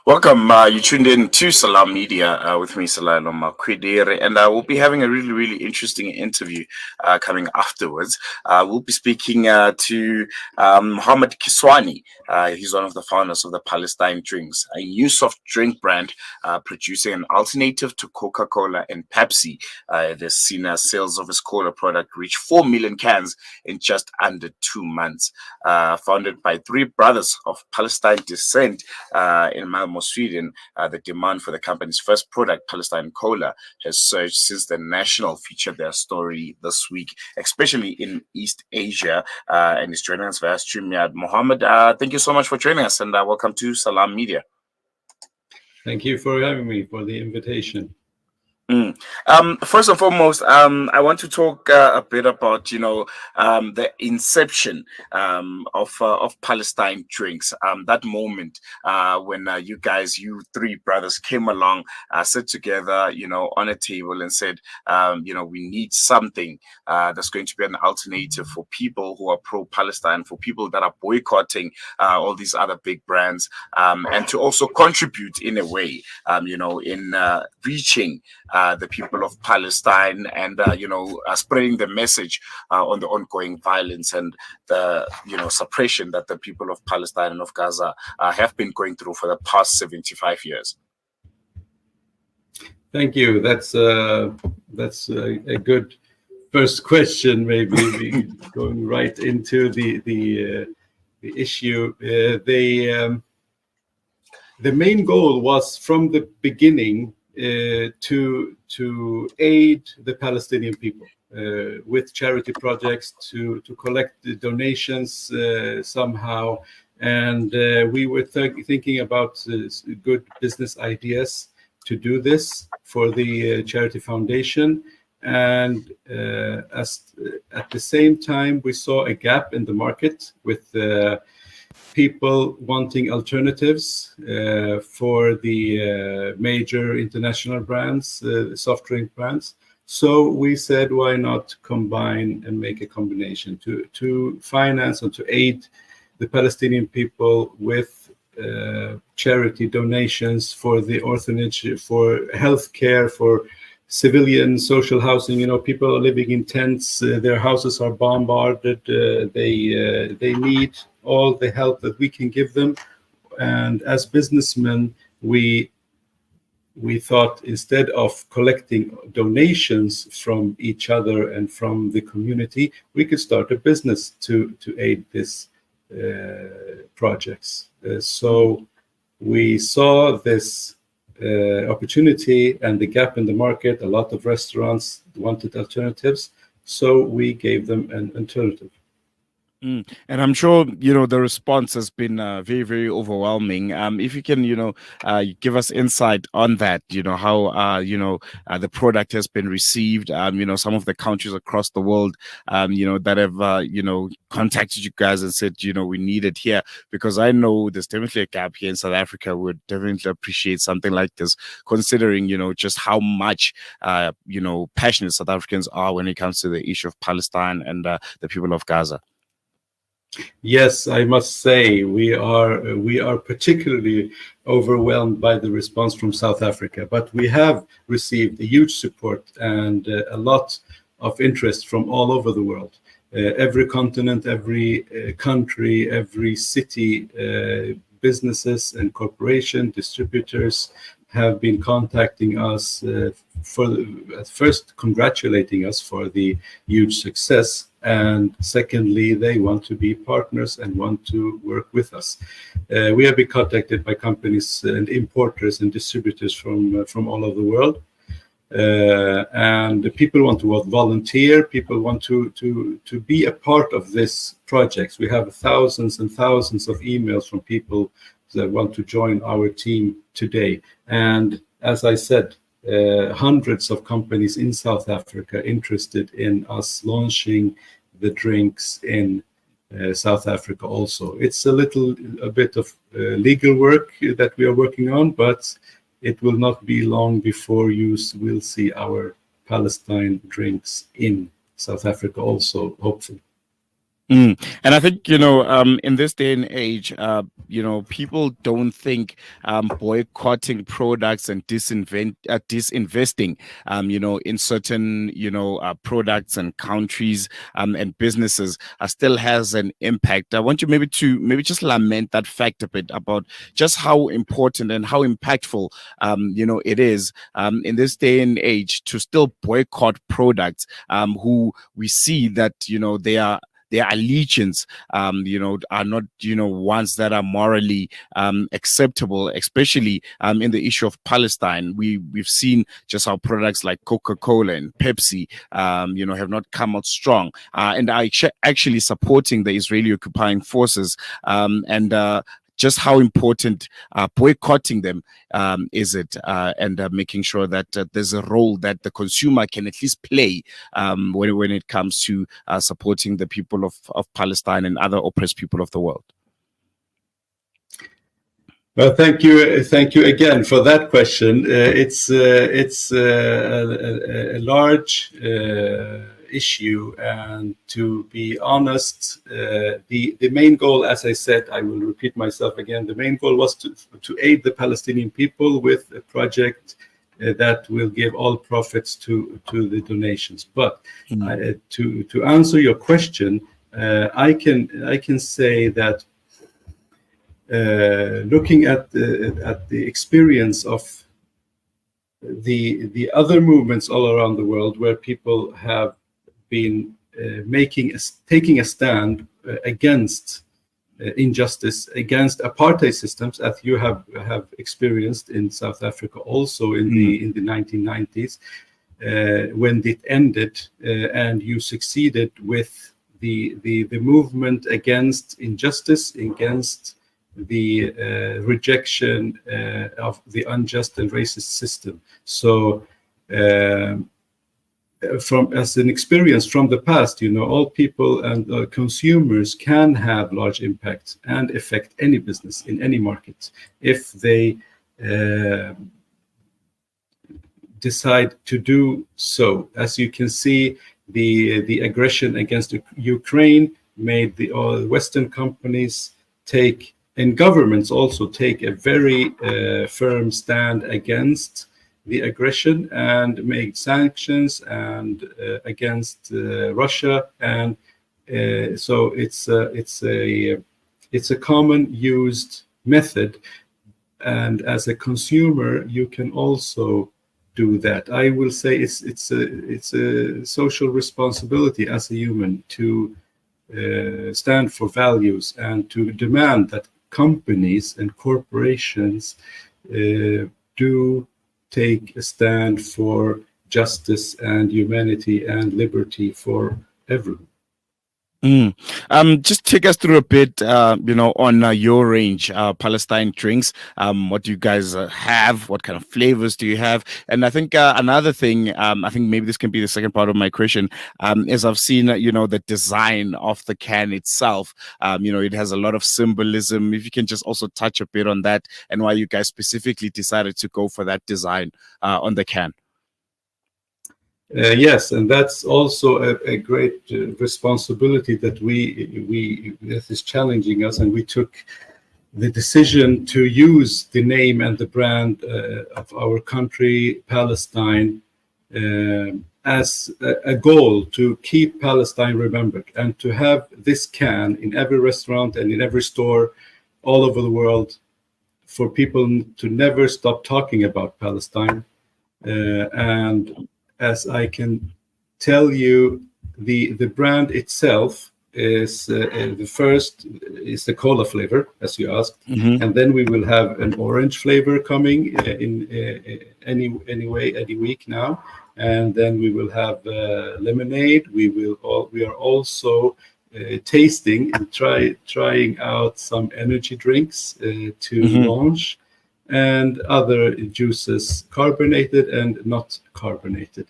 Welcome. You tuned in to Salam Media with me, Salam Makwidere, and we'll be having a really, really interesting interview coming afterwards. We'll be speaking to Mohamed Kiswani. He's one of the founders of the Palestine Drinks, a new soft drink brand producing an alternative to Coca-Cola and Pepsi. They've seen sales of his cola product reach 4 million cans in just under 2 months. Founded by three brothers of Palestine descent in Malmo, Sweden, the demand for the company's first product, Palestine Cola, has surged since the National featured their story this week, especially in East Asia. And he's joining us via StreamYard. Mohammed, thank you so much for joining us, and welcome to Salam Media. Thank you for having me, for the invitation. First and foremost, I want to talk a bit about the inception of Palestine Drinks. That moment when you three brothers came along, sat together, on a table and said, we need something that's going to be an alternative for people who are pro-Palestine, for people that are boycotting all these other big brands, and to also contribute in a way, in reaching the people of Palestine and spreading the message on the ongoing violence and the suppression that the people of Palestine and of Gaza have been going through for the past 75 years. Thank you. That's a good first question. Maybe going right into the issue. The main goal was from the beginning to aid the Palestinian people with charity projects, to collect the donations somehow, and we were thinking about good business ideas to do this for the charity foundation, and at the same time we saw a gap in the market with people wanting alternatives for the major international brands, soft drink brands. So we said, why not combine and make a combination to finance and to aid the Palestinian people with charity donations for the orphanage, for healthcare, for civilian social housing. People are living in tents, their houses are bombarded, they need all the help that we can give them. And as businessmen, we thought, instead of collecting donations from each other and from the community, we could start a business to aid this projects. So we saw this opportunity and the gap in the market. A lot of restaurants wanted alternatives, so we gave them an alternative. And I'm sure the response has been very, very overwhelming. If you can give us insight on that, how the product has been received, some of the countries across the world that have contacted you guys and said we need it here, because I know there's definitely a gap here in South Africa. Would definitely appreciate something like this, considering just how much passionate South Africans are when it comes to the issue of Palestine and the people of Gaza. Yes, I must say we are particularly overwhelmed by the response from South Africa, but we have received a huge support and a lot of interest from all over the world. Every continent, every country, every city, businesses and corporation, distributors have been contacting us at first congratulating us for the huge success, and secondly, they want to be partners and want to work with us. We have been contacted by companies and importers and distributors from all over the world, and people want to volunteer. People want to be a part of this project. We have thousands and thousands of emails from people that want to join our team today. And as I said, hundreds of companies in South Africa interested in us launching the drinks in South Africa also. It's a bit of legal work that we are working on, but it will not be long before you will see our Palestine drinks in South Africa also, hopefully. And I think, in this day and age, people don't think boycotting products and disinvesting, in certain, products and countries and businesses still has an impact. I want you maybe just lament that fact a bit about just how important and how impactful, it is in this day and age to still boycott products who we see that, their allegiance, are not, ones that are morally acceptable, especially in the issue of Palestine. We've seen just how products like Coca-Cola and Pepsi, have not come out strong and are actually supporting the Israeli occupying forces, and just how important boycotting them is it, and making sure that there's a role that the consumer can at least play when it comes to supporting the people of Palestine and other oppressed people of the world. Well, thank you again for that question. It's a large issue, and to be honest, the main goal, as I said, I will repeat myself again, the main goal was to aid the Palestinian people with a project that will give all profits to the donations. But to answer your question, I can say that looking at the experience of the other movements all around the world, where people have been taking a stand against injustice, against apartheid systems, as you have experienced in South Africa, also in the 1990s, when it ended, and you succeeded with the movement against injustice, against the rejection of the unjust and racist system. So as an experience from the past, all people and consumers can have large impact and affect any business in any market if they decide to do so. As you can see, the aggression against Ukraine made the Western companies and governments also take a very firm stand against the aggression and make sanctions and against Russia, and so it's a common used method. And as a consumer, you can also do that. I will say it's a social responsibility as a human to stand for values and to demand that companies and corporations do take a stand for justice and humanity and liberty for everyone. Just take us through a bit, on your range, Palestine drinks. What do you guys have? What kind of flavors do you have? And I think another thing, I think maybe this can be the second part of my question, is I've seen, the design of the can itself. It has a lot of symbolism. If you can just also touch a bit on that and why you guys specifically decided to go for that design on the can. Yes, and that's also a great responsibility that that is challenging us, and we took the decision to use the name and the brand of our country, Palestine, as a goal to keep Palestine remembered, and to have this can in every restaurant and in every store all over the world, for people to never stop talking about Palestine. And as I can tell you, the brand itself is the first is the cola flavor, as you asked, and then we will have an orange flavor coming in any week now, and then we will have lemonade. We are also tasting and trying out some energy drinks to launch, and other juices, carbonated and not carbonated.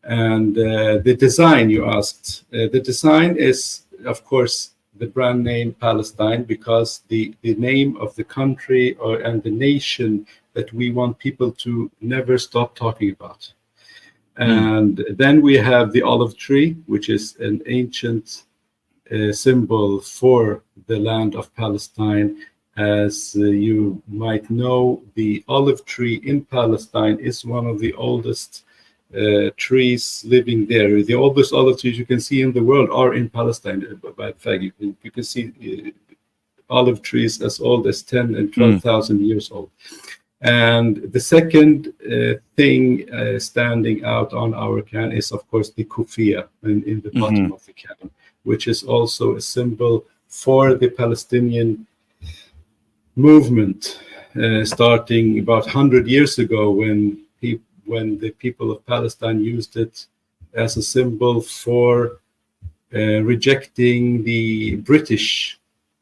And the design you asked, the design is, of course, the brand name Palestine, because the name of the country and the nation that we want people to never stop talking about. And then we have the olive tree, which is an ancient symbol for the land of Palestine. As you might know, the olive tree in Palestine is one of the oldest trees living there. The oldest olive trees you can see in the world are in Palestine. By fact, you can see olive trees as old as 10 and 12,000 years old. And the second thing standing out on our can is, of course, the kufiyah in the bottom of the can, which is also a symbol for the Palestinian movement, starting about 100 years ago when the people of Palestine used it as a symbol for rejecting the British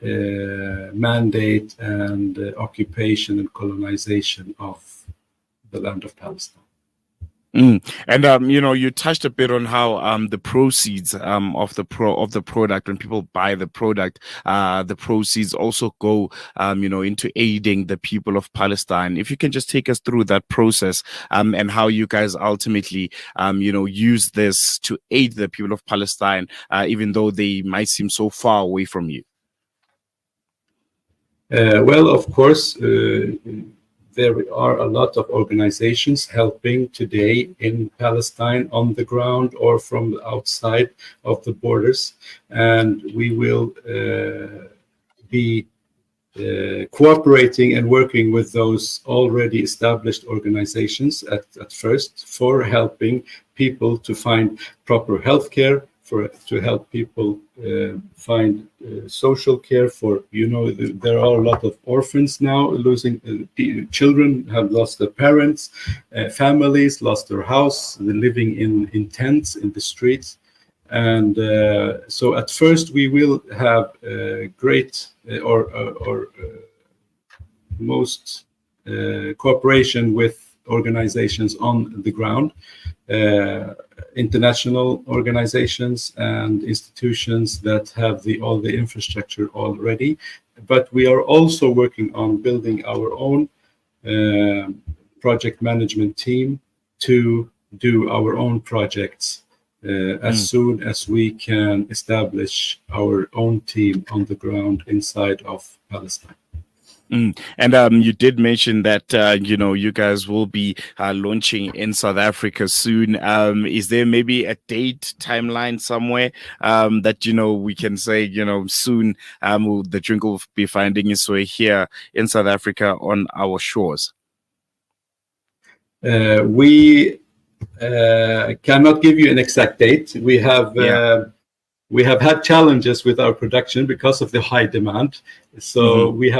mandate and occupation and colonization of the land of Palestine. And you touched a bit on how the proceeds of the product, when people buy the product, the proceeds also go into aiding the people of Palestine. If you can just take us through that process and how you guys ultimately use this to aid the people of Palestine, even though they might seem so far away from you. Well, of course, there are a lot of organizations helping today in Palestine on the ground or from the outside of the borders, and we will be cooperating and working with those already established organizations at first for helping people to find proper health care, to help people find social care. There are a lot of orphans now losing children have lost their parents, families lost their house, they're living in tents in the streets. And so at first we will have great or most cooperation with organizations on the ground, international organizations and institutions that have all the infrastructure already. But we are also working on building our own project management team to do our own projects as soon as we can establish our own team on the ground inside of Palestine. And you did mention that you guys will be launching in South Africa soon. Is there maybe a date timeline somewhere that we can say soon the drink will be finding its way here in South Africa on our shores? We cannot give you an exact date. We have had challenges with our production because of the high demand. So we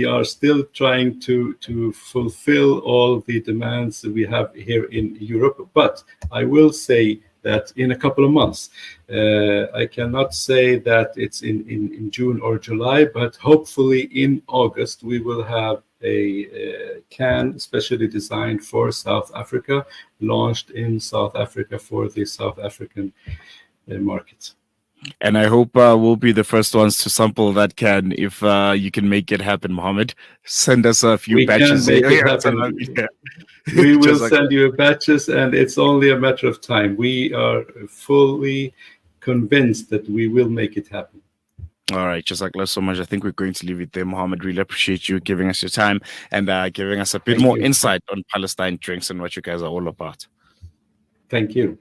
are still trying to fulfill all the demands that we have here in Europe. But I will say that in a couple of months, I cannot say that it's in June or July, but hopefully in August, we will have a can specially designed for South Africa, launched in South Africa for the South African markets. And I hope we'll be the first ones to sample that can. If you can make it happen, Mohamed, send us a few batches. We can make it happen. We will send you batches, and it's only a matter of time. We are fully convinced that we will make it happen. All right, Jazakallah so much. I think we're going to leave it there, Mohamed. Really appreciate you giving us your time and giving us a bit more insight on Palestine drinks and what you guys are all about. Thank you.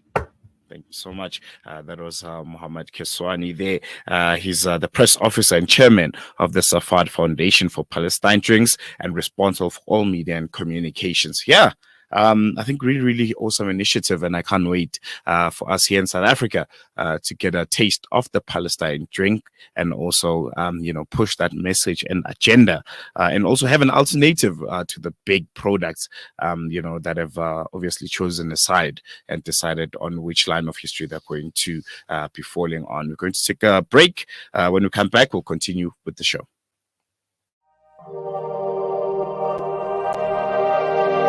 Thank you so much. That was Mohamed Kiswani there. He's the press officer and chairman of the Safad Foundation for Palestine Drinks and responsible for all media and communications. Yeah. I think really, really awesome initiative, and I can't wait for us here in South Africa to get a taste of the Palestine drink and also, push that message and agenda and also have an alternative to the big products, that have obviously chosen a side and decided on which line of history they're going to be falling on. We're going to take a break. When we come back, we'll continue with the show.